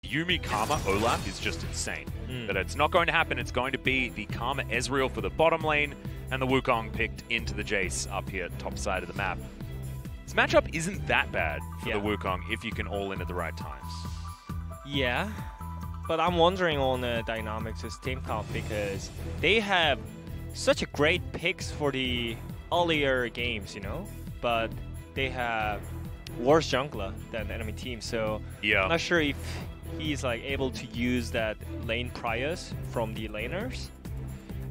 Yumi Karma Olaf is just insane. But it's not going to happen. It's going to be the Karma Ezreal for the bottom lane and the Wukong picked into the Jayce up here top side of the map. This matchup isn't that bad for the Wukong if you can all in at the right times. Yeah, but I'm wondering on the dynamics of team comp because they have such a great picks for the earlier games, you know, but they have worse jungler than the enemy team, so I'm not sure if he's like able to use that lane priors from the laners.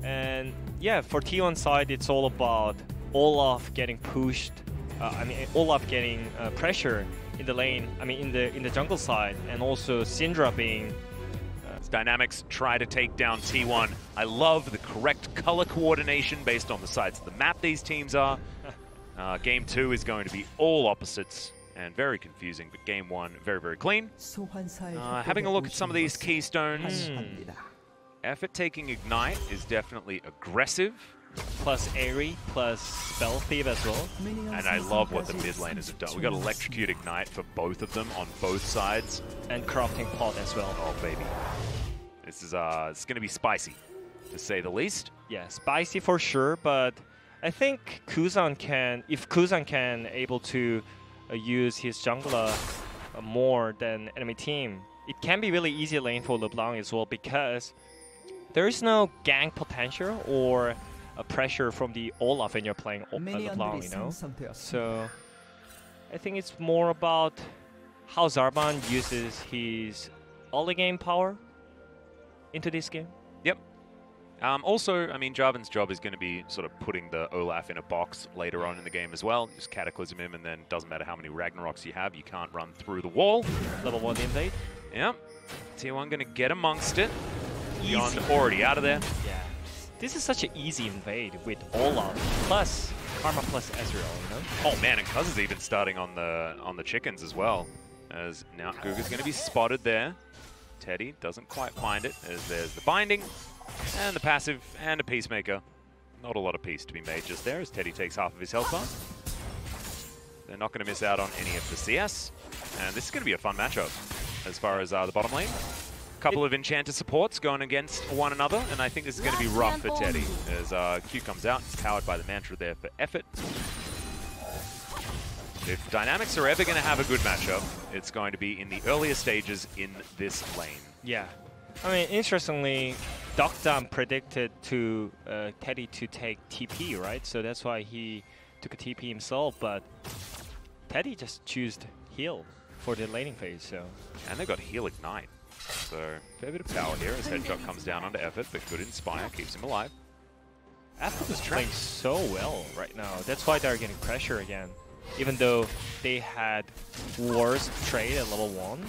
And yeah, for T1 side, it's all about Olaf getting pushed. Olaf getting pressure in the lane. In the jungle side, and also Syndra being. Dynamics try to take down T1. I love the correct color coordination based on the sides of the map these teams are. Game 2 is going to be all opposites and very confusing, but game 1 very, very clean. Having a look at some of these keystones. Effort taking Ignite is definitely aggressive. Plus Airy, plus Spell Thief as well. And I love what the mid laners have done. We got Electrocute Ignite for both of them on both sides. And Corrupting Pot as well. Oh baby. This is it's gonna be spicy, to say the least. Yeah, spicy for sure, but I think Kuzan can, if Kuzan can able to use his jungler more than enemy team, it can be really easy lane for LeBLanc as well, because there is no gank potential or a pressure from the Olaf when you're playing LeBLanc, you know? So I think it's more about how Jarvan uses his early game power into this game. Yep. Also, I mean, Jarvan's job is going to be sort of putting the Olaf in a box later on in the game as well. Just Cataclysm him, and then doesn't matter how many Ragnaroks you have, you can't run through the wall. Level 1 invade. Yep. T1 going to get amongst it. Beyond already out of there. Yeah. This is such an easy invade with Olaf plus Karma plus Ezreal, you know? Oh man, and Cuzz is even starting on the chickens as well. As now GuGer's going to be spotted there. Teddy doesn't quite find it, as there's the binding and the passive and a Peacemaker. Not a lot of peace to be made just there as Teddy takes half of his health on. They're not going to miss out on any of the CS. And this is going to be a fun matchup as far as the bottom lane. Couple of Enchanter supports going against one another, and I think this is going to be rough for Teddy as Q comes out. It's powered by the mantra there for effort. If Dynamics are ever going to have a good matchup, it's going to be in the earlier stages in this lane. Yeah. I mean, interestingly, deokdam predicted to Teddy to take TP, right? So that's why he took a TP himself, but Teddy just chose heal for the laning phase, so. And they got heal ignite. So, fair bit of power here as Headshot comes down under effort, but good Inspire keeps him alive. Effort is playing so well right now. That's why they're getting pressure again. Even though they had worst trade at level 1.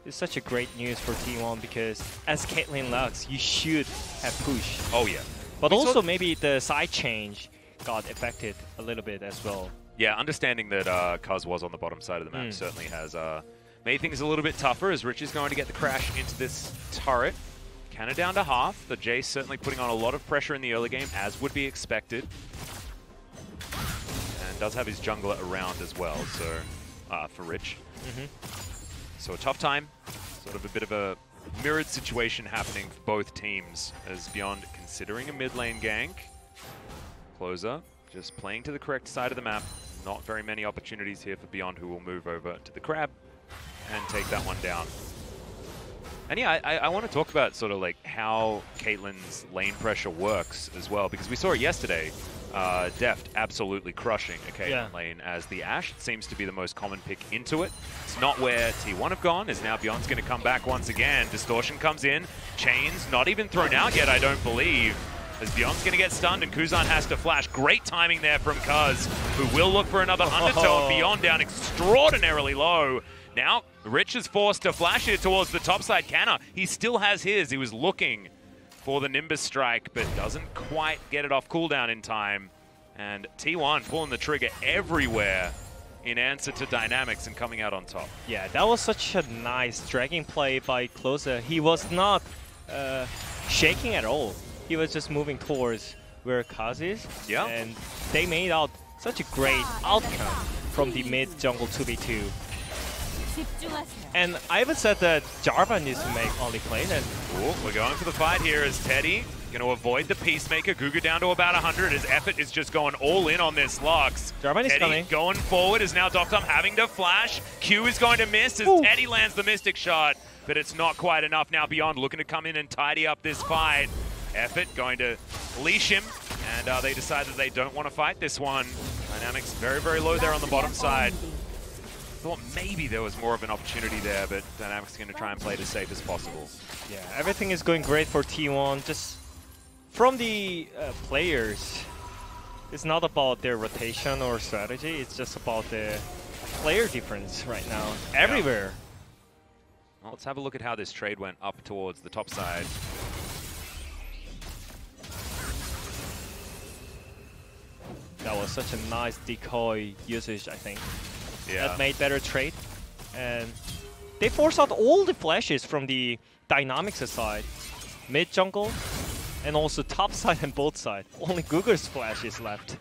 It's such a great news for T1 because as Caitlyn Lux, you should have pushed. Oh yeah. But also maybe the side change got affected a little bit as well. Yeah, understanding that Cuzz was on the bottom side of the map certainly has made things a little bit tougher as Rich is going to get the crash into this turret. Canna down to half. The Jayce certainly putting on a lot of pressure in the early game, as would be expected. And does have his jungler around as well, so for Rich. So a tough time. Sort of a bit of a mirrored situation happening for both teams as Beyond considering a mid lane gank. Clozer just playing to the correct side of the map. Not very many opportunities here for Beyond, who will move over to the crab and take that one down. And yeah, I want to talk about sort of like how Caitlyn's lane pressure works as well, because we saw it yesterday. Deft absolutely crushing a Caitlyn lane as the Ashe. It seems to be the most common pick into it. It's not where T1 have gone, as now Beyond's going to come back once again. Distortion comes in. Chains not even thrown out yet, I don't believe, as Beyond's going to get stunned and Kuzan has to flash. Great timing there from Cuzz, who will look for another undertow. Beyond down extraordinarily low. Now, Rich is forced to flash it towards the top side. Canna, he still has his. He was looking for the Nimbus strike, but doesn't quite get it off cooldown in time. And T1 pulling the trigger everywhere in answer to Dynamics and coming out on top. Yeah, that was such a nice dragging play by Clozer. He was not shaking at all. He was just moving towards where Cuzz is. Yeah. And they made out such a great outcome from the mid jungle 2v2. And I even said that Jarvan needs to make early play. And ooh, we're going for the fight here as Teddy going to avoid the Peacemaker. GuGer down to about 100. His effort is just going all in on this Lux. Jarvan is Teddy coming. Going forward is now deokdam having to flash. Q is going to miss as Teddy lands the Mystic Shot, but it's not quite enough now. Beyond looking to come in and tidy up this fight. Effort going to leash him, and they decide that they don't want to fight this one. Dynamics very, very low there on the bottom side. Thought maybe there was more of an opportunity there, but Dynamics are going to try and play it as safe as possible. Yeah, everything is going great for T1. Just from the players, it's not about their rotation or strategy. It's just about the player difference right now, everywhere. Well, let's have a look at how this trade went up towards the top side. That was such a nice decoy usage, I think. Yeah. That made better trade. And they forced out all the flashes from the Dynamics side. Mid jungle, and also top side and both side. Only GuGer's flash is left.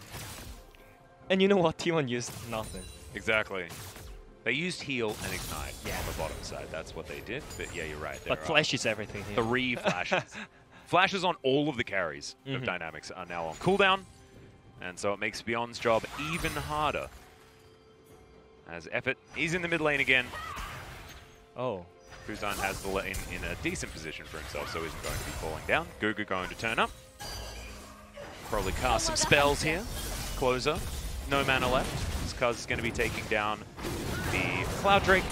And you know what? T1 used nothing. Exactly. They used heal and ignite on the bottom side. That's what they did. But yeah, you're right. But flash is everything here. 3 flashes. Flashes on all of the carries of Dynamics are now on cooldown. And so it makes Beyond's job even harder. As Effort, he's in the mid lane again. Oh. Kuzan has the lane in a decent position for himself, so isn't going to be falling down. GuGer going to turn up. Probably cast some spells here. Clozer, no mana left. Cuzz is going to be taking down the Cloud Drake.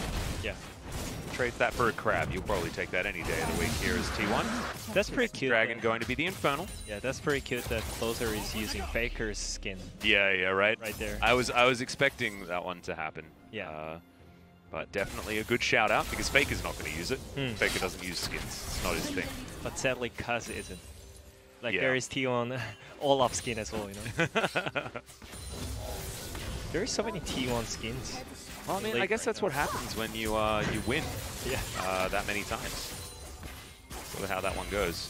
Yeah. Trade that for a crab. You'll probably take that any day of the week here as T1. That's pretty cute. Dragon going to be the Infernal. Yeah, that's pretty cute that Clozer is using Faker's skin. Yeah, right. Right there. I was expecting that one to happen. Yeah. But definitely a good shout out because Faker's not going to use it. Faker doesn't use skins. It's not his thing. But sadly, Cuzz isn't. Like there is T1 Olaf skin as well, you know. There is so many T1 skins. Well, I mean, I guess that's what happens when you win that many times. Sort of how that one goes.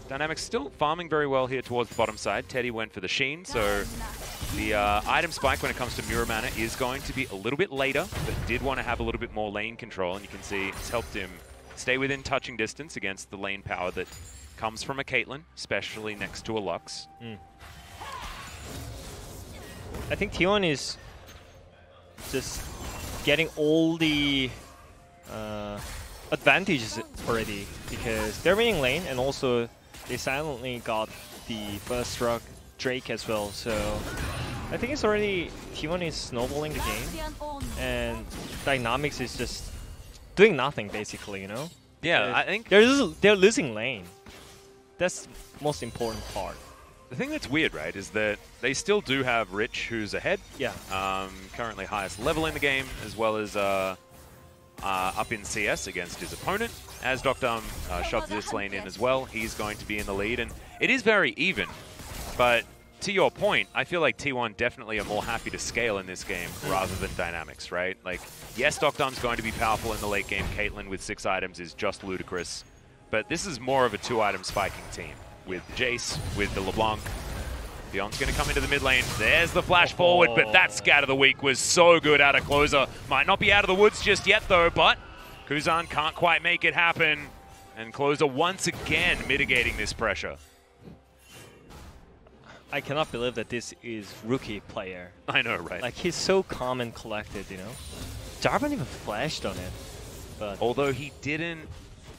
Dynamics still farming very well here towards the bottom side. Teddy went for the Sheen, so the item spike when it comes to mirror mana is going to be a little bit later, but did want to have a little bit more lane control, and you can see it's helped him stay within touching distance against the lane power that comes from a Caitlyn, especially next to a Lux. I think T1 is just getting all the advantages already because they're winning lane, and also they silently got the first struck Drake as well. So I think it's already T1 is snowballing the game, and Dynamics is just doing nothing basically, you know? Yeah, I think they're losing lane. That's the most important part. The thing that's weird, right, is that they still do have Rich, who's ahead. Yeah. Currently highest level in the game, as well as up in CS against his opponent. As deokdam shoves this lane in as well, he's going to be in the lead. And it is very even, but to your point, I feel like T1 definitely are more happy to scale in this game rather than Dynamics, right? Like, yes, deokdam's going to be powerful in the late game. Caitlyn with 6 items is just ludicrous. But this is more of a 2-item spiking team. With Jayce, with the LeBLanc. Beyond's going to come into the mid lane. There's the flash forward, but that scat of the week was so good out of Clozer. Might not be out of the woods just yet, though, but Kuzan can't quite make it happen. And Clozer once again mitigating this pressure. I cannot believe that this is rookie player. I know, right? Like, he's so calm and collected, you know? Jarvan even flashed on it. But although he didn't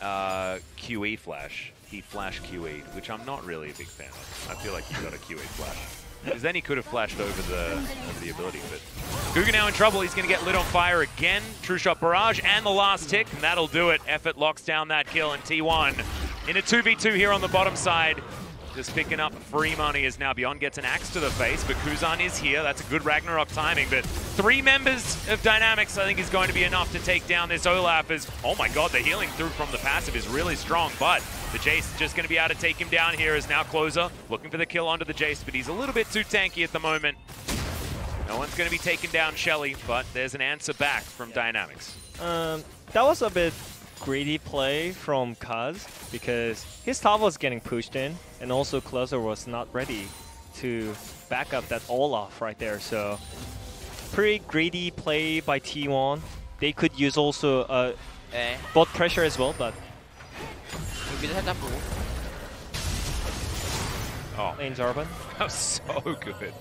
QE flash. He flash QE'd, which I'm not really a big fan of. I feel like he got a QE flash. Because then he could have flashed over the ability. But GuGer now in trouble. He's going to get lit on fire again. True Shot Barrage and the last tick, and that'll do it. Effort locks down that kill, and T1 in a 2v2 here on the bottom side. Just picking up free money as now Beyond gets an axe to the face, but Kuzan is here. That's a good Ragnarok timing, but 3 members of Dynamics I think is going to be enough to take down this Olaf as, oh my god, the healing through from the passive is really strong, but the Jayce is just going to be able to take him down here as now Clozer looking for the kill onto the Jayce, but he's a little bit too tanky at the moment. No one's going to be taking down Shelly, but there's an answer back from Dynamics. That was a bit greedy play from Cuzz because his top was getting pushed in, and also Clozer was not ready to back up that Olaf right there. So pretty greedy play by T1. They could use also 네. bot pressure as well, but 여기도 살짝 보고. Oh, lane Jarvan. that was so good.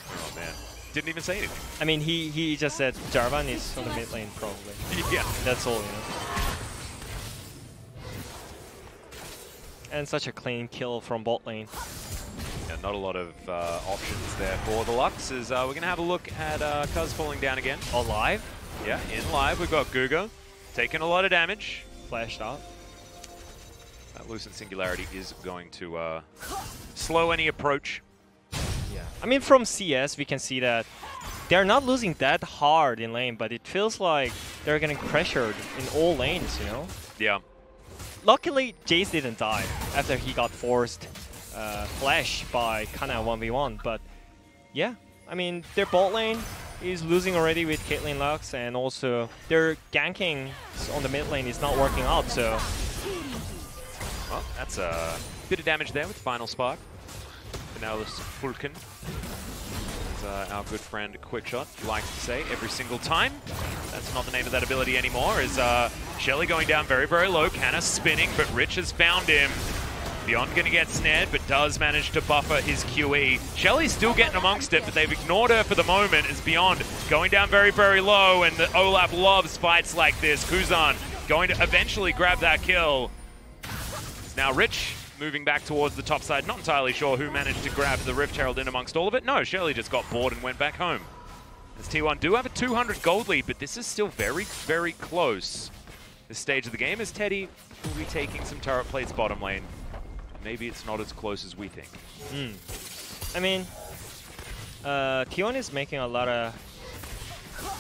Oh man, didn't even say anything. I mean, he just said Jarvan is on the mid lane probably. Yeah. That's all, you know. And such a clean kill from bot lane. Yeah, not a lot of options there for the Lux. We're going to have a look at Cuzz falling down again. Alive? Yeah, in live we've got GuGer taking a lot of damage. Flashed out. That Lucent Singularity is going to slow any approach. Yeah. I mean, from CS, we can see that they're not losing that hard in lane, but it feels like they're getting pressured in all lanes, you know? Yeah. Luckily, Jayce didn't die after he got forced flash by Canna 1v1, but yeah, I mean, their bot lane is losing already with Caitlyn Lux, and also their ganking on the mid lane is not working out, so... Well, that's a bit of damage there with Final Spark. Finalis Fulken. As our good friend Quickshot likes to say every single time. That's not the name of that ability anymore. Is Shelly going down very, very low. Canna spinning, but Rich has found him. Beyond going to get snared, but does manage to buffer his QE. Shelly's still getting amongst it, but they've ignored her for the moment as Beyond going down very, very low, and the Olaf loves fights like this. Kuzan going to eventually grab that kill. Now Rich moving back towards the top side. Not entirely sure who managed to grab the Rift Herald in amongst all of it. No, Shelly just got bored and went back home. As T1 do have a 200 gold lead, but this is still very, very close. This stage of the game as Teddy will be taking some turret plates bottom lane. Maybe it's not as close as we think. I mean, T1 is making a lot of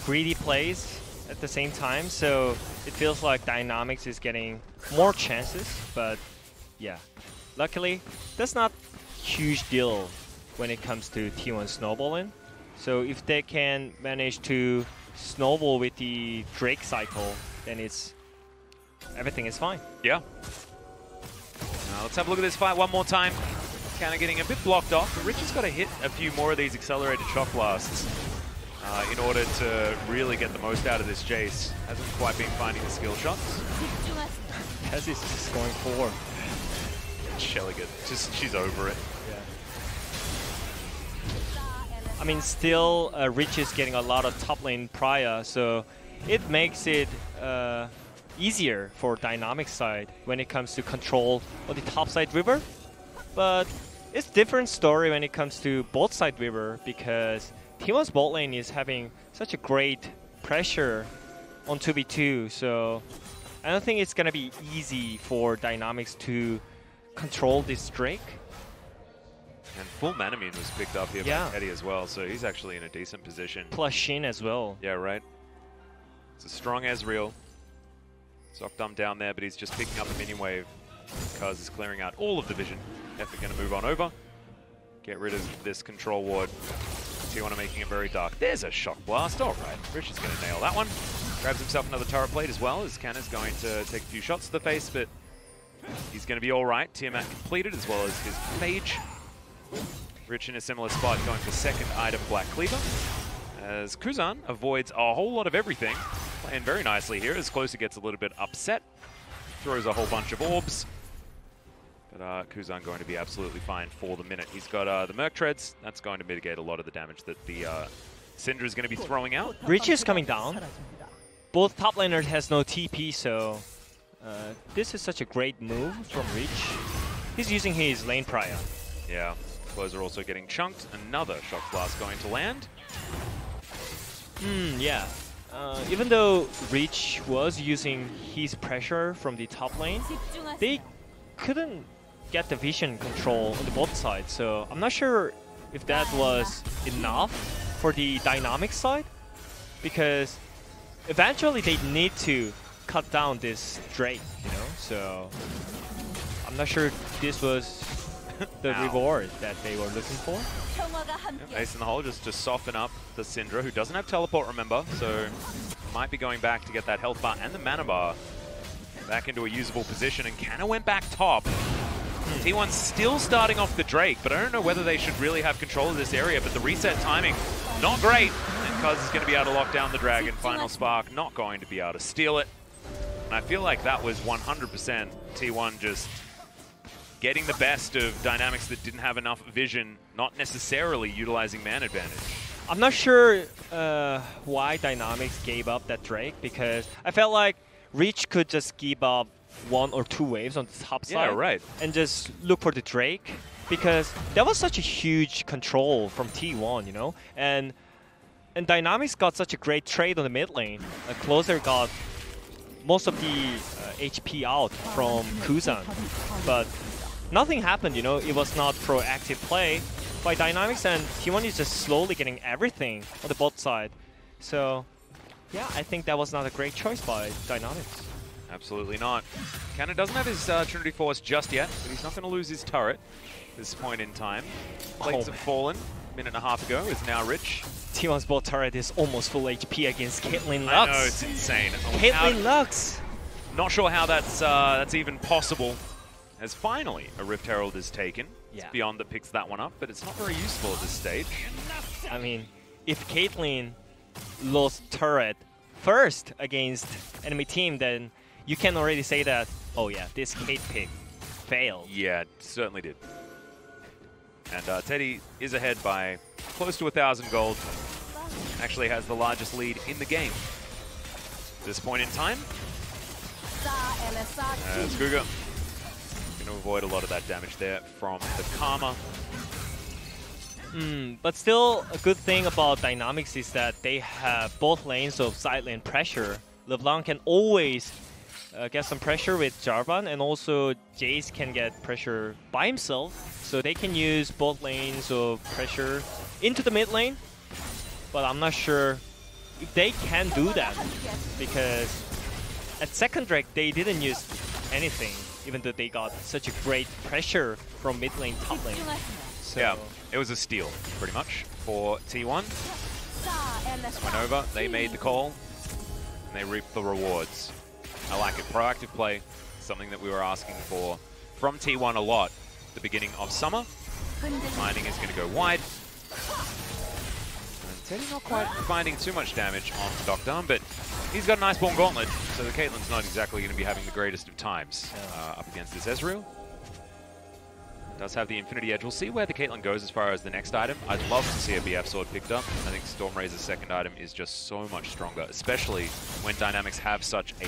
greedy plays at the same time, so it feels like Dynamics is getting more chances, but yeah. Luckily, that's not a huge deal when it comes to T1 snowballing. So if they can manage to snowball with the Drake cycle, then everything is fine. Yeah. Let's have a look at this fight one more time. Canna getting a bit blocked off, but Rich has got to hit a few more of these accelerated shock blasts in order to really get the most out of this Jayce. Hasn't quite been finding the skill shots. Kuzz is just going forward. Shelly she's over it. Yeah. I mean, still Rich is getting a lot of top lane prior, so it makes it easier for Dynamic side when it comes to control on the top side river. But it's different story when it comes to both side river, because T1's bot lane is having such a great pressure on 2v2, so I don't think it's gonna be easy for Dynamics to control this Drake. And full Manamune was picked up here by Teddy as well, so he's actually in a decent position. Plus Shin as well. Yeah, right. It's a strong Ezreal. Deokdam down there, but he's just picking up a minion wave. Cuzz is clearing out all of the vision. Effort going to move on over. Get rid of this control ward. T1 are making it very dark. There's a shock blast. All right, Rich is going to nail that one. Grabs himself another turret plate as well, as Canna's going to take a few shots to the face, but he's going to be all right. Tiamat completed, as well as his Mage. Rich in a similar spot, going for second item Black Cleaver. As Kuzan avoids a whole lot of everything. Playing very nicely here, as Clozer gets a little bit upset. Throws a whole bunch of orbs. But Kuzan going to be absolutely fine for the minute. He's got the Merc Treads. That's going to mitigate a lot of the damage that the Syndra is going to be throwing out. Rich is coming down. Both top laners has no TP, so this is such a great move from Rich. He's using his lane prior. Yeah, Clozer also getting chunked. Another shock blast going to land. Yeah. Even though Rich was using his pressure from the top lane, they couldn't get the vision control on the both sides, so I'm not sure if that was enough for the Dynamic side, because eventually they need to cut down this Drake, you know, so I'm not sure this was the reward that they were looking for. Ace in the hole just to soften up the Syndra, who doesn't have teleport, remember, so might be going back to get that health bar and the mana bar back into a usable position. And Canna went back top. T1's still starting off the Drake, but I don't know whether they should really have control of this area, but the reset timing, not great. And Cuzz is going to be able to lock down the Dragon. Final Spark, not going to be able to steal it. And I feel like that was 100% T1 just getting the best of Dynamics that didn't have enough vision, not necessarily utilizing man advantage. I'm not sure why Dynamics gave up that Drake, because I felt like Reach could just give up 1 or 2 waves on the top side, right, and just look for the Drake, because that was such a huge control from T1, you know, and Dynamics got such a great trade on the mid lane. Clozer got most of the HP out from Kuzan, but nothing happened, you know. It was not proactive play by Dynamics, and T1 is just slowly getting everything on the bot side. So yeah, I think that was not a great choice by Dynamics. Absolutely not. Canna doesn't have his Trinity Force just yet, but he's not going to lose his turret at this point in time. Plates have fallen. Minute and a half ago is now Rich. T1's bot turret is almost full HP against Caitlyn Lux. I know, it's insane. Caitlyn Lux! Not sure how that's even possible, as finally a Rift Herald is taken. Yeah. It's Beyond that picks that one up, but it's not very useful at this stage. I mean, if Caitlyn lost turret first against enemy team, then you can already say that, oh yeah, this Kate pick failed. Yeah, it certainly did. And Teddy is ahead by close to 1,000 gold. Actually has the largest lead in the game. At this point in time, as GuGer going to avoid a lot of that damage there from the Karma. But still, a good thing about Dynamics is that they have both lanes of side lane pressure. LeBLanc can always get some pressure with Jarvan, and also Jayce can get pressure by himself, so they can use both lanes of pressure into the mid lane. But I'm not sure if they can do that, because at second Drake they didn't use anything, even though they got such a great pressure from mid lane, top lane. So yeah, it was a steal, pretty much, for T1. Went over, they made the call, and they reaped the rewards. I like it. Proactive play, something that we were asking for from T1 a lot at the beginning of summer. Mining is going to go wide. And Teddy not quite finding too much damage on deokdam, but he's got an Iceborne Gauntlet, so the Caitlyn's not exactly going to be having the greatest of times up against this Ezreal. Does have the Infinity Edge. We'll see where the Caitlyn goes as far as the next item. I'd love to see a BF Sword picked up. I think Stormrazor's second item is just so much stronger, especially when Dynamics have such a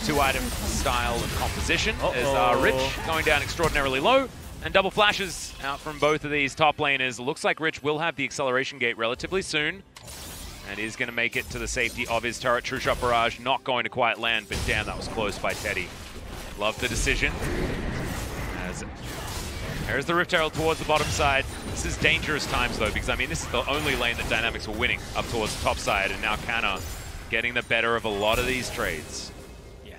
2-item style and composition. As Rich going down extraordinarily low, and double flashes out from both of these top laners. Looks like Rich will have the acceleration gate relatively soon, and is going to make it to the safety of his turret. True Shot Barrage not going to quite land, but damn, that was close by Teddy. Love the decision. As there's the Rift Herald towards the bottom side. This is dangerous times though, because I mean, this is the only lane that Dynamics were winning up towards the top side, and now Canna getting the better of a lot of these trades. Yeah.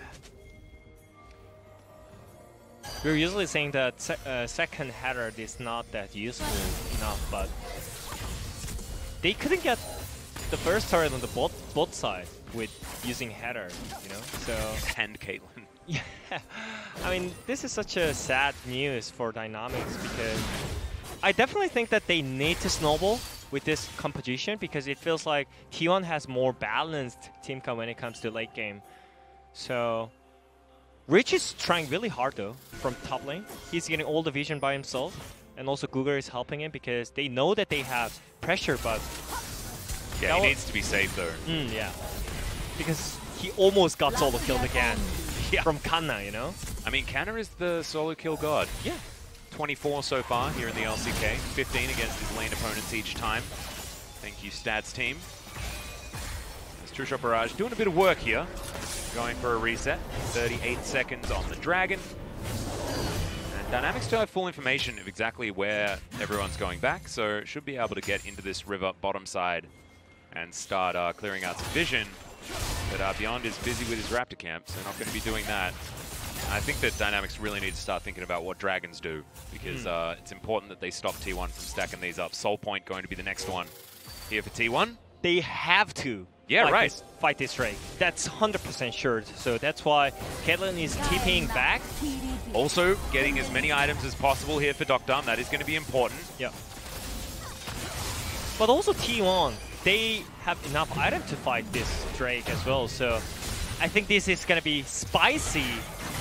We're usually saying that second header is not that useful enough, but they couldn't get the first turret on the bot side with using header, you know? So And Caitlyn. yeah, I mean, this is such a sad news for Dynamics, because I definitely think that they need to snowball with this composition, because it feels like T1 has more balanced team comp when it comes to late game. So Rich is trying really hard though from top lane. He's getting all the vision by himself, and also GuGer is helping him because they know that they have pressure, but yeah, he needs to be safe though. Yeah, because he almost got solo killed again. Yeah. From Canna, you know? I mean, Canna is the solo kill god. Yeah. 24 so far here in the LCK. 15 against his lane opponents each time. Thank you, Stats team. There's True Shot Barrage doing a bit of work here. Going for a reset. 38 seconds on the Dragon. And Dynamics still have full information of exactly where everyone's going back, so should be able to get into this river bottom side and start clearing out some vision. But Beyond is busy with his Raptor camp, so not going to be doing that. I think that Dynamics really need to start thinking about what Dragons do, because it's important that they stop T1 from stacking these up. Soul Point going to be the next one here for T1. They have to. Yeah, right. Fight this Drake. That's 100% sure. So that's why Caitlyn is TPing back. Also, getting as many items as possible here for deokdam. That is going to be important. Yeah. But also T1, they have enough item to fight this Drake as well. So I think this is going to be spicy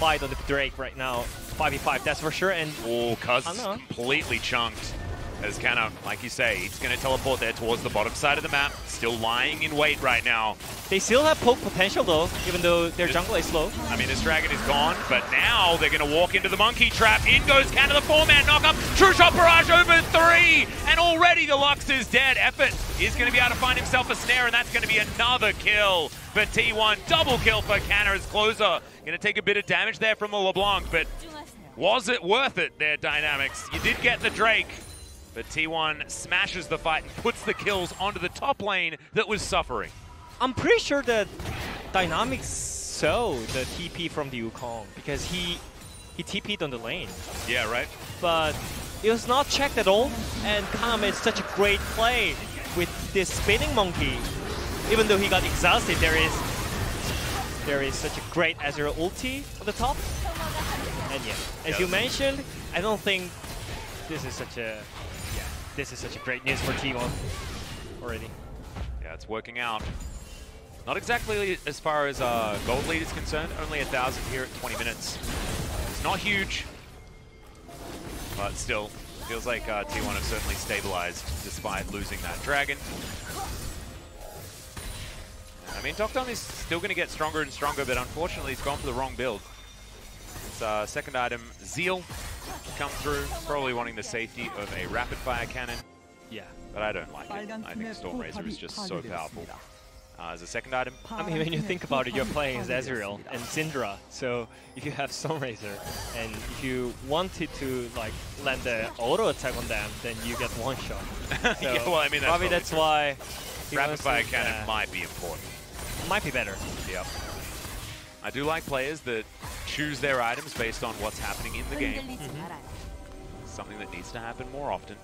fight on the Drake right now. 5v5, that's for sure. And oh, Cuzz completely chunked. As Canna, like you say, he's going to teleport there towards the bottom side of the map. Still lying in wait right now. They still have poke potential though, even though their jungle is slow. I mean, this dragon is gone, but now they're going to walk into the monkey trap. In goes Canna, the 4-man knock-up. True shot barrage over 3, and already the Lux is dead. Effort is going to be able to find himself a snare, and that's going to be another kill for T1. Double kill for Canna as Clozer. Going to take a bit of damage there from the LeBLanc, but was it worth it, their dynamics? You did get the Drake. But T1 smashes the fight and puts the kills onto the top lane that was suffering. I'm pretty sure that Dynamics saw the TP from the Wukong because he TP'd on the lane. Yeah, right. But it was not checked at all, and Canna made such a great play with this spinning monkey. Even though he got exhausted, there is such a great Ezreal ulti on the top. And yeah, as you mentioned, I don't think this is such a great news for T1 already. Yeah, it's working out. Not exactly as far as gold lead is concerned. Only 1,000 here at 20 minutes. It's not huge, but still, feels like T1 have certainly stabilized despite losing that dragon. I mean, deokdam is still going to get stronger and stronger, but unfortunately, he's gone for the wrong build. It's second item, Zeal. Come through, probably wanting the safety of a rapid-fire cannon. Yeah. But I don't like it. I think Storm Razor is just so powerful. As a second item. I mean, when you think about it, you're playing as Ezreal and Syndra. So if you have Storm Razor, and if you wanted to like land the auto attack on them, then you get one shot. So yeah, well, I mean, probably that's why rapid-fire cannon might be important. Might be better. Yep. I do like players that choose their items based on what's happening in the game. Something that needs to happen more often.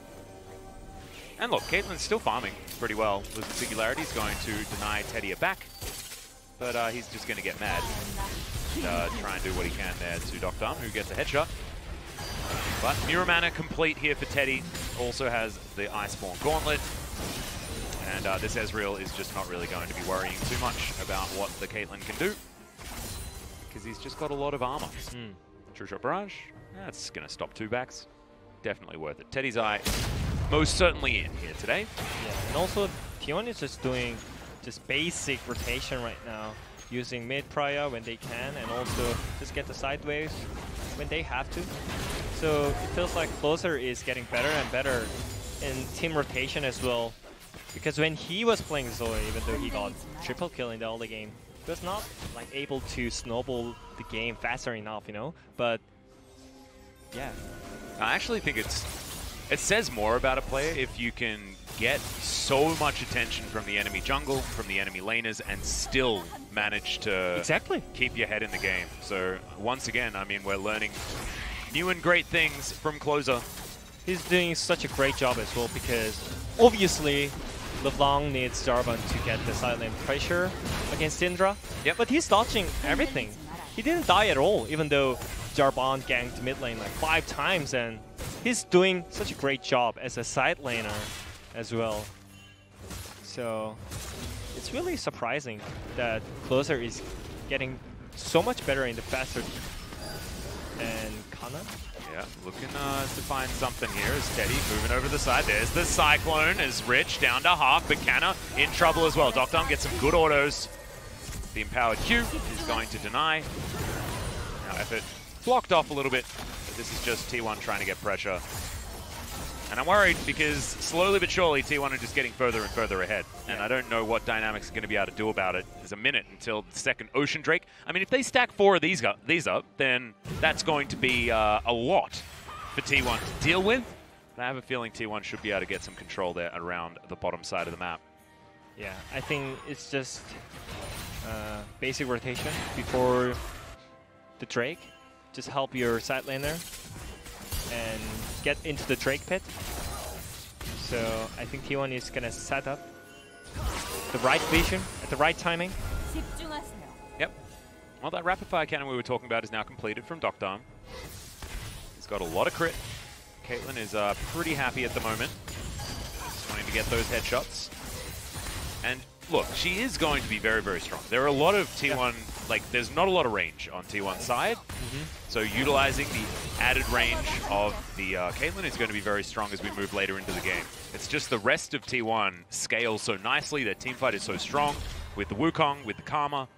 And look, Caitlyn's still farming pretty well with the Singularity. He's going to deny Teddy a back, but he's just going to get mad. Try and do what he can there to deokdam, who gets a headshot. But Mirror Mana complete here for Teddy. Also has the Iceborne Gauntlet. And this Ezreal is just not really going to be worrying too much about what the Caitlyn can do, because he's just got a lot of armor. True shot barrage, that's going to stop 2 backs. Definitely worth it. Teddy's Eye most certainly in here today. Yeah, and also T1 is just doing just basic rotation right now, using mid prior when they can, and also just get the sideways when they have to. So it feels like Clozer is getting better and better in team rotation as well. Because when he was playing Zoe, even though he got triple kill in the early game, he was not like able to snowball the game faster enough, you know. But yeah, I actually think it says more about a player if you can get so much attention from the enemy jungle, from the enemy laners, and still manage to keep your head in the game. So once again, I mean, we're learning new and great things from Clozer. He's doing such a great job as well, because obviously LeBLanc needs Jarvan to get the side lane pressure against Syndra. Yep. But he's dodging everything. He didn't die at all, even though Jarvan ganked mid lane like 5 times, and he's doing such a great job as a side laner as well. So it's really surprising that Clozer is getting so much better in the faster. And Canna? Yeah, looking to find something here as Teddy moving over the side. There's the Cyclone as Rich down to half, but Canna in trouble as well. deokdam gets some good autos. The empowered Q is going to deny. Now effort blocked off a little bit, but this is just T1 trying to get pressure. And I'm worried because slowly but surely T1 are just getting further and further ahead. And I don't know what Dynamics are going to be able to do about it. There's a minute until the second Ocean Drake. I mean, if they stack 4 of these up, then that's going to be a lot for T1 to deal with. But I have a feeling T1 should be able to get some control there around the bottom side of the map. Yeah, I think it's just basic rotation before the Drake. Just help your side laner and get into the Drake pit. So I think T1 is gonna set up the right vision at the right timing. Yep. Well, that rapid fire cannon we were talking about is now completed from deokdam. He's got a lot of crit. Caitlyn is pretty happy at the moment. Just wanting to get those headshots. And look, she is going to be very, very strong. There are a lot of T1, like, there's not a lot of range on T1's side. So utilizing the added range of the Caitlyn is going to be very strong as we move later into the game. It's just the rest of T1 scales so nicely. Their teamfight is so strong with the Wukong, with the Karma,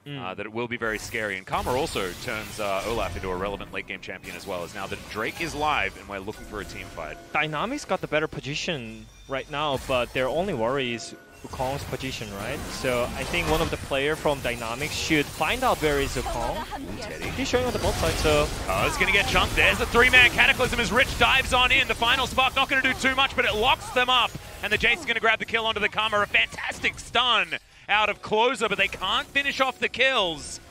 that it will be very scary. And Karma also turns Olaf into a relevant late game champion as well, as now that Drake is live and we're looking for a team fight. Dynamics got the better position right now, but their only worry is Wukong's position, right? So I think one of the players from Dynamics should find out where is Wukong. Teddy. He's showing on the bot side, so... It's going to get chunked. There's a 3-man Cataclysm as Rich dives on in. The final spark not going to do too much, but it locks them up. And the Jayce is going to grab the kill onto the Karma. A fantastic stun out of Clozer, but they can't finish off the kills.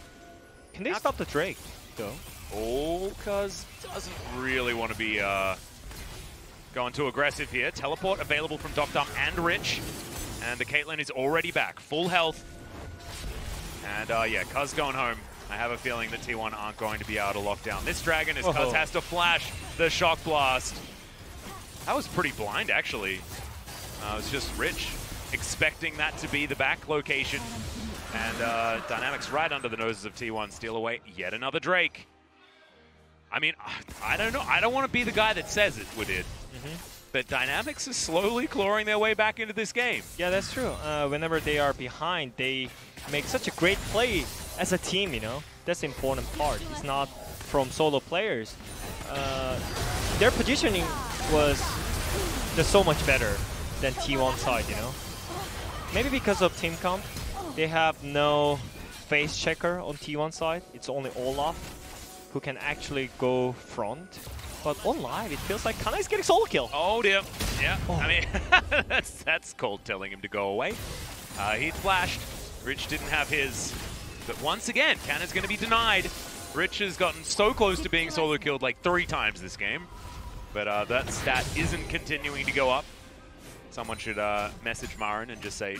Can they stop the Drake, though? Oh, Cuzz doesn't really want to be going too aggressive here. Teleport available from deokdam and Rich. And the Caitlyn is already back, full health. And yeah, Cuzz going home. I have a feeling that T1 aren't going to be able to lock down this dragon as Cuzz has to flash the shock blast. That was pretty blind, actually. It was just Rich expecting that to be the back location. And Dynamics right under the noses of T1 steal away yet another Drake. I mean, I don't know. I don't want to be the guy that says it with it. But Dynamics is slowly clawing their way back into this game. Yeah, that's true. Whenever they are behind, they make such a great play as a team, you know? That's the important part. It's not from solo players. Their positioning was just so much better than T1 side, you know? Maybe because of team comp, they have no face checker on T1 side. It's only Olaf who can actually go front. But on live, it feels like Canna is getting solo kill. Oh dear. Yeah. I mean, that's cold telling him to go away. He flashed. Rich didn't have his. But once again, Canna's going to be denied. Rich has gotten so close to being solo killed like 3 times this game. But that stat isn't continuing to go up. Someone should message Marin and just say,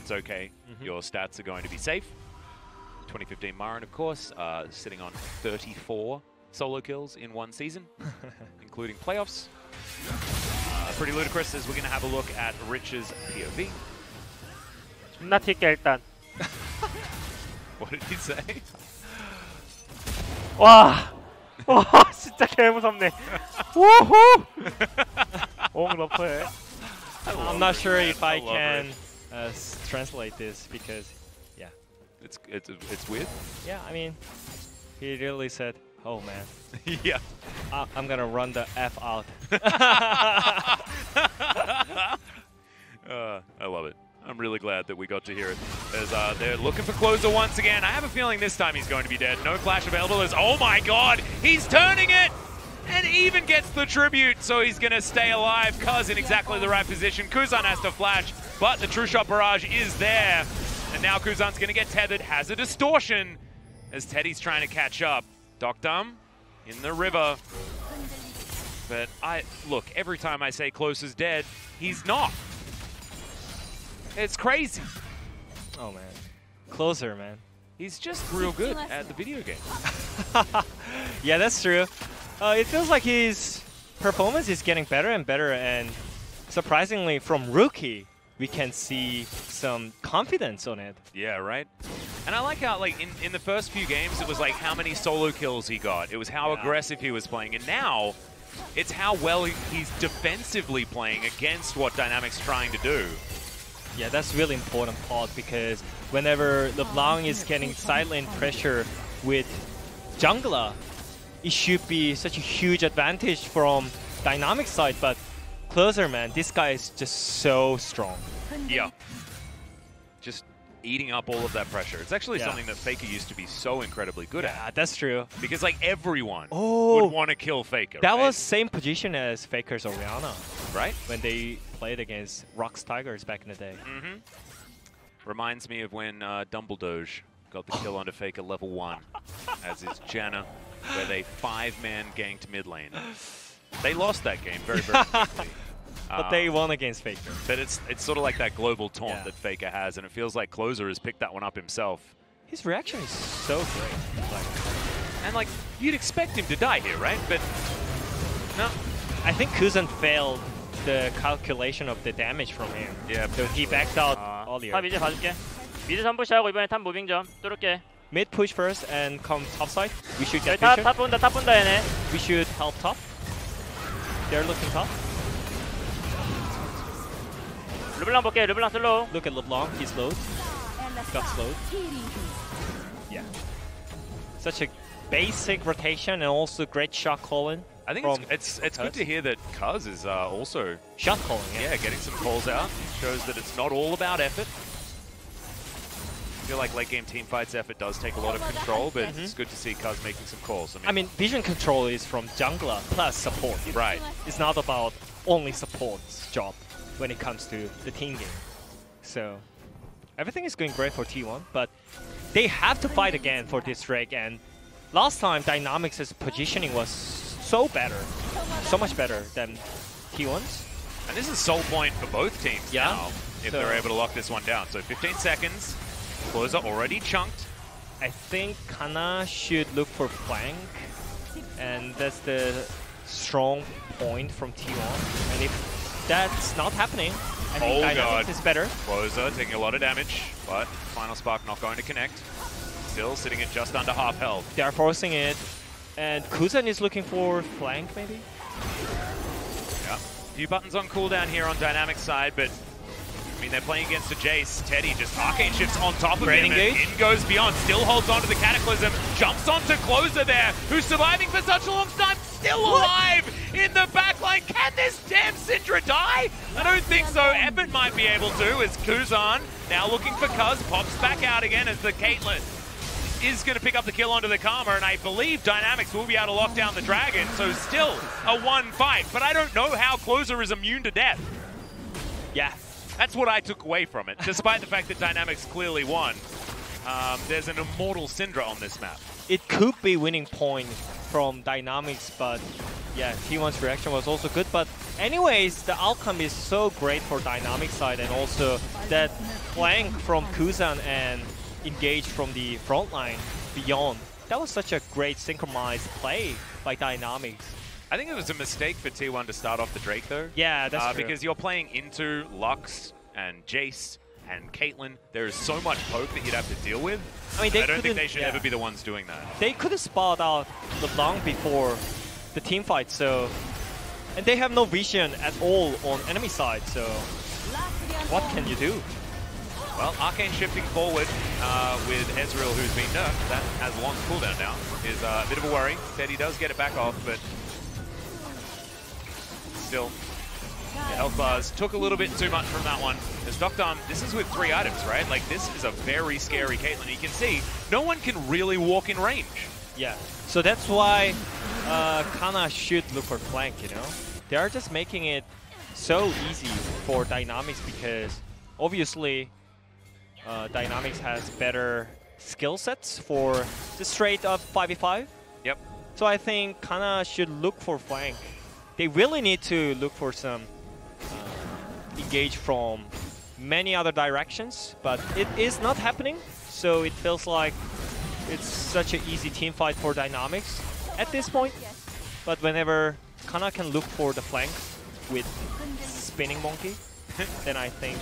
it's okay. Your stats are going to be safe. 2015 Marin, of course, sitting on 34 solo kills in 1 season, including playoffs. Pretty ludicrous as we're going to have a look at Rich's POV. What did he say? 와! 와, 진짜 개무섭네. 우후! I'm not sure if I can translate this because, yeah. It's weird? Yeah, I mean, he really said, oh man. Yeah. I'm gonna run the F out. I love it. I'm really glad that we got to hear it. As they're looking for Clozer once again. I have a feeling this time he's going to be dead. No flash available as, oh my god, he's turning it! And even gets the tribute, so he's gonna stay alive. Cuzz in exactly the right position. Kuzan has to flash, but the true shot barrage is there. And now Kuzan's gonna get tethered, has a distortion as Teddy's trying to catch up. deokdam in the river. But look, every time I say Clozer's dead, he's not. It's crazy. Oh man. Clozer, man. He's just real good at the video game. Yeah, that's true. It feels like his performance is getting better and better, and surprisingly, from rookie, we can see some confidence on it. Yeah, right? And I like how, like, in the first few games, it was like how many solo kills he got. It was how aggressive he was playing. And now, it's how well he's defensively playing against what Dynamics trying to do. Yeah, that's really important part, because whenever LeBLanc is getting sideline pressure with jungler, it should be such a huge advantage from Dynamics side, but Clozer, man, this guy is just so strong. Yeah. Just eating up all of that pressure. It's actually something that Faker used to be so incredibly good at. Yeah, that's true. Because like everyone would want to kill Faker. That was same position as Faker's Orianna. Right? When they played against Rock's Tigers back in the day. Reminds me of when Dumbledore got the kill onto Faker level 1 as his Janna, where they 5-man ganked mid lane. They lost that game very, very quickly. But they won against Faker. But it's sort of like that global taunt Yeah. that Faker has, and it feels like Clozer has picked that one up himself. His reaction is so great. And like, you'd expect him to die here, right? But no. I think Kuzan failed the calculation of the damage from him. Yeah, So he backed out 탑 earlier. 이제 봐줄게. 미드 3푸시하고 이번에 탑 무빙 좀 뚫을게. Mid push first and come top side. We should get 탑, vision. 탑 본다 얘네. We should help top. They're looking top. 르블랑 볼게. 르블랑 슬로우. Look at LeBLanc. He's slowed. Got slowed. Yeah. Such a basic rotation and also great shot calling. I think from it's good Cuzz. to hear that Cuzz is also Shot calling, yeah. getting some calls out. Shows that it's not all about effort. I feel like late game team fights effort does take a lot of control, but it's good to see Cuzz making some calls. I mean, vision control is from jungler plus support. right. It's not about only support's job when it comes to the team game. So everything is going great for T1, but they have to fight again for this Drake. And last time, Dynamics' positioning was so much better than T1's. And this is soul point for both teams now, if So- they're able to lock this one down. So 15 seconds, Clozer already chunked. I think Canna should look for flank, and that's the strong point from T1. And if that's not happening, I think Dynamics is better. Clozer taking a lot of damage, but Final Spark not going to connect. Still sitting at just under half health. They are forcing it, and Kuzan is looking for flank maybe? Yeah. A few buttons on cooldown here on Dynamics side, but I mean, they're playing against a Jayce. Teddy just arcane shifts on top of Great him, engage. and in goes Beyond. Still holds on to the Cataclysm, jumps onto Clozer there, who's surviving for such a long time, still alive in the backline. Can this damn Syndra die? I don't think so. Epic might be able to, as Kuzan now looking for Cuzz, pops back out again as the Caitlyn is going to pick up the kill onto the Karma, and I believe Dynamics will be able to lock down the Dragon, so still a one fight. But I don't know how Clozer is immune to death. Yeah. That's what I took away from it, despite the fact that Dynamics clearly won. There's an immortal Syndra on this map. It could be winning point from Dynamics, but yeah, T1's reaction was also good. But anyways, the outcome is so great for Dynamics side, and also that flank from Kuzan and engage from the front line Beyond. That was such a great synchronized play by Dynamics. I think it was a mistake for T1 to start off the Drake, though. Yeah, that's true. Because you're playing into Lux and Jayce and Caitlyn. There is so much poke that you'd have to deal with. I mean, I don't think they should ever be the ones doing that. They could have spot out LeBLanc before the team fight, so... And they have no vision at all on enemy side, so... What can you do? Well, Arcane shifting forward with Ezreal, who's been nerfed. That has long cooldown now. Is a bit of a worry. Teddy does get it back off, but still, the health bars took a little bit too much from that one. As deokdam, this is with 3 items, right? Like, this is a very scary Caitlyn. You can see, no one can really walk in range. Yeah, so that's why Canna should look for flank, you know? They are just making it so easy for Dynamics because obviously Dynamics has better skill sets for the straight up 5v5. Yep. So I think Canna should look for flank. They really need to look for some engage from many other directions, but it is not happening. So it feels like it's such an easy team fight for Dynamics at this point. But whenever Canna can look for the flank with Spinning Monkey, then I think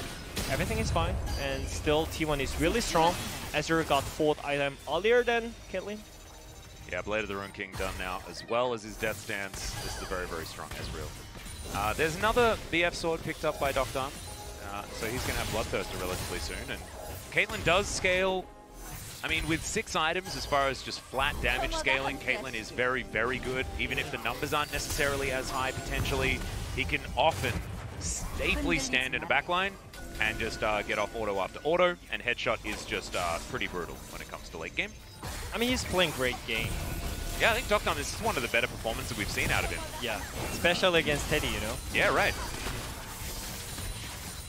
everything is fine. And still T1 is really strong. Ezreal got 4th item earlier than Caitlyn. Yeah, Blade of the Rune King done now, as well as his Death Stance. This is a very, very strong Ezreal. There's another BF sword picked up by deokdam, so he's going to have Bloodthirster relatively soon. And Caitlyn does scale. I mean, with 6 items, as far as just flat damage scaling, Caitlyn is very, very good. Even if the numbers aren't necessarily as high, potentially, he can often safely stand in a backline and just get off auto after auto, and headshot is just pretty brutal when it comes to late game. I mean, he's playing great game. Yeah, I think deokdam, this is one of the better performances we've seen out of him. Yeah, especially against Teddy, you know? Yeah, right.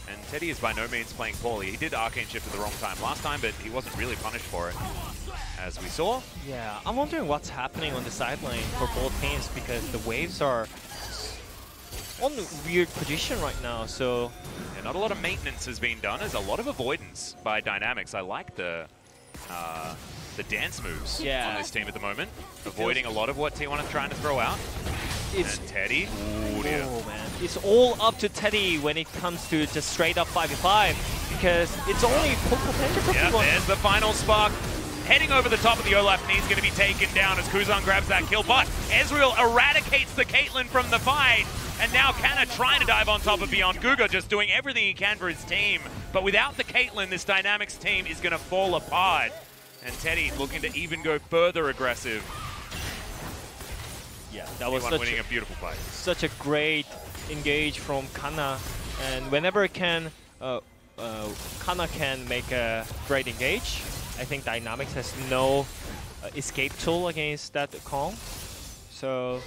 And Teddy is by no means playing poorly. He did arcane shift at the wrong time last time, but he wasn't really punished for it, as we saw. Yeah, I'm wondering what's happening on the sideline for both teams because the waves are on a weird position right now, so... Yeah, not a lot of maintenance has been done. There's a lot of avoidance by Dynamics. I like the dance moves on this team at the moment. Avoiding a lot of what T1 is trying to throw out. It's and Teddy. Ooh, dear. Oh man, it's all up to Teddy when it comes to just straight up 5v5 because it's only poke potential for Yeah, T1. there's the final spark. Heading over the top of the Olaf, and he's going to be taken down as Kuzan grabs that kill, but Ezreal eradicates the Caitlyn from the fight, and now Canna trying to dive on top of Beyond. GuGer just doing everything he can for his team, but without the Caitlyn, this Dynamics team is going to fall apart, and Teddy looking to even go further aggressive. Yeah, that was winning a beautiful fight. Such a great engage from Canna, and whenever Canna can make a great engage, I think Dynamics has no escape tool against that Kong. So,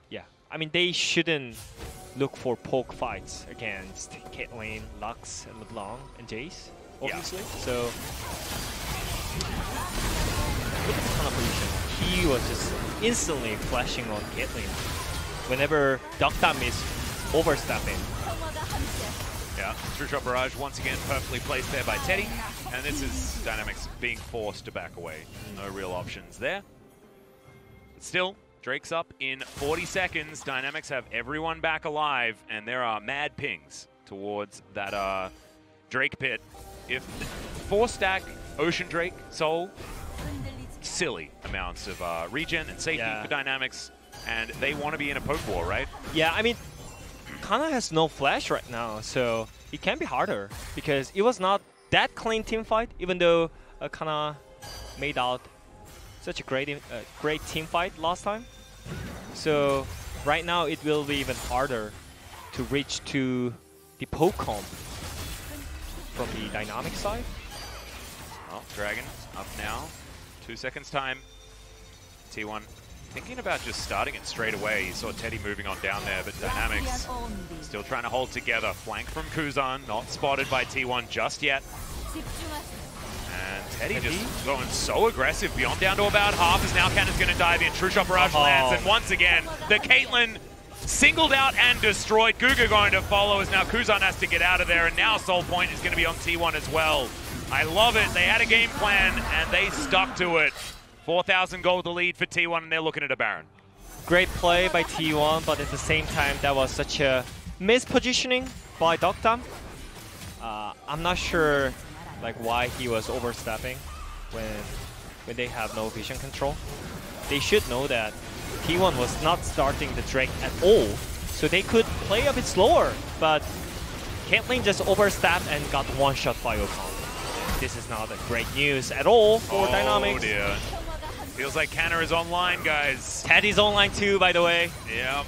yeah. I mean, they shouldn't look for poke fights against Caitlyn, Lux, and LeBLanc, and Jayce, obviously. Yeah. So, look at the Canna position. He was just instantly flashing on Caitlyn whenever deokdam is overstepping. Yeah, True Shot Barrage once again perfectly placed there by Teddy. And this is Dynamics being forced to back away. No real options there. But still, Drake's up in 40 seconds. Dynamics have everyone back alive, and there are mad pings towards that Drake pit. If 4-stack Ocean Drake, Soul, silly amounts of regen and safety for Dynamics, and they want to be in a poke war, right? Yeah, I mean, Canna has no flash right now, so it can be harder because it was not that clean team fight, even though Canna made out such a great team fight last time. So right now it will be even harder to reach to the poke comp from the Dynamic side. Well, Dragon up now. 2 seconds time. T1 thinking about just starting it straight away. You saw Teddy moving on down there, but Dynamics still trying to hold together. Flank from Kuzan, not spotted by T1 just yet. And Teddy just going so aggressive. Beyond down to about half as now Canna's going to dive in. True Shot Barrage lands, and once again, the Caitlyn singled out and destroyed. GuGer going to follow as now Kuzan has to get out of there, and now Soul Point is going to be on T1 as well. I love it. They had a game plan, and they stuck to it. 4,000 gold the lead for T1, and they're looking at a Baron. Great play by T1, but at the same time, that was such a mispositioning by deokdam. I'm not sure like why he was overstepping when they have no vision control. They should know that T1 was not starting the Drake at all, so they could play a bit slower, but Caitlyn just overstepped and got one-shot by Wukong. This is not a great news at all for Dynamics. Oh dear. Feels like Canna is online, guys. Teddy's online too, by the way. Yeah.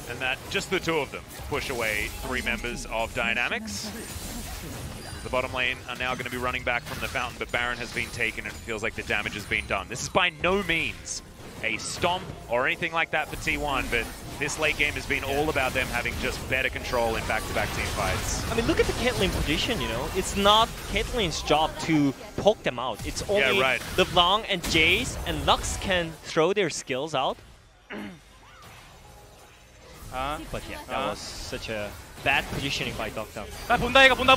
And that, just the two of them, push away 3 members of Dynamics. The bottom lane are now going to be running back from the fountain, but Baron has been taken and it feels like the damage has been done. This is by no means a stomp or anything like that for T1, but this late game has been all about them having just better control in back-to-back team fights. I mean, look at the Caitlyn position, you know? It's not Caitlyn's job to poke them out. It's only LeBLanc and Jayce and Lux can throw their skills out. But yeah, that was such a bad positioning by deokdam. 본다 이거 본다.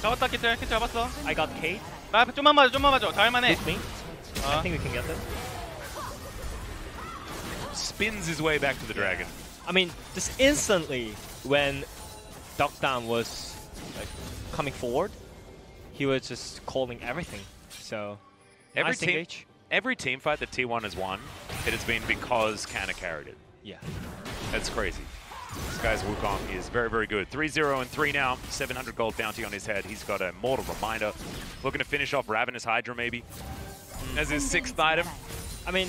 잡았다 키트 잡았어. I got Kate. 좀만 맞아. 다 할만해. With me. I think we can get them. Spins his way back to the Dragon. I mean, just instantly when deokdam was like coming forward, he was just calling everything. So every team fight that T1 has won, it has been because Canna carried it. Yeah. That's crazy. This guy's Wukong is very, very good. 3-0 and 3 now. 700 gold bounty on his head. He's got a Mortal Reminder. Looking to finish off Ravenous Hydra, maybe, as his 6th item. I mean,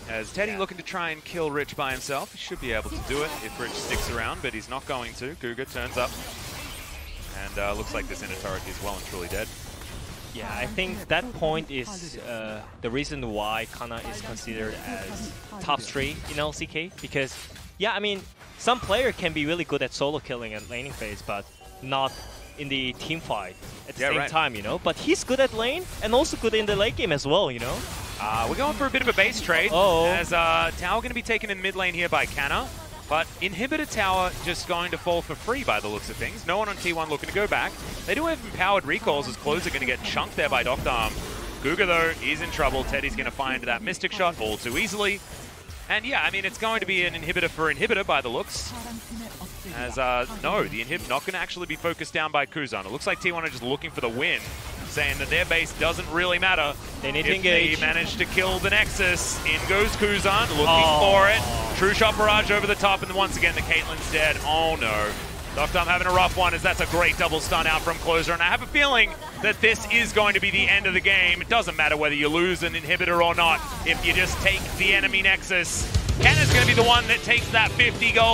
as Teddy looking to try and kill Rich by himself. He should be able to do it if Rich sticks around, but he's not going to. GuGer turns up. And looks like this inner turret is well and truly dead. Yeah, I think that point is the reason why Canna is considered as top 3 in LCK. Because, yeah, I mean, some player can be really good at solo killing and laning phase, but not in the team fight at the same time, you know? But he's good at lane and also good in the late game as well, you know? We're going for a bit of a base trade. As tower going to be taken in mid lane here by Canna. But inhibitor tower just going to fall for free by the looks of things. No one on T1 looking to go back. They do have empowered recalls as Clozer going to get chunked there by deokdam. GuGer though is in trouble. Teddy's going to find that Mystic Shot all too easily. And yeah, I mean, it's going to be an inhibitor for inhibitor by the looks. As, no, the inhib not going to actually be focused down by Kuzan. It looks like T1 are just looking for the win, saying that their base doesn't really matter. They need to engage. They manage to kill the Nexus. In goes Kuzan, looking for it. True shot barrage over the top, and once again, the Caitlyn's dead. Oh no. deokdam having a rough one, as that's a great double stun out from Clozer, and I have a feeling that this is going to be the end of the game. It doesn't matter whether you lose an inhibitor or not. If you just take the enemy Nexus, Canna's going to be the one that takes that 50 gold.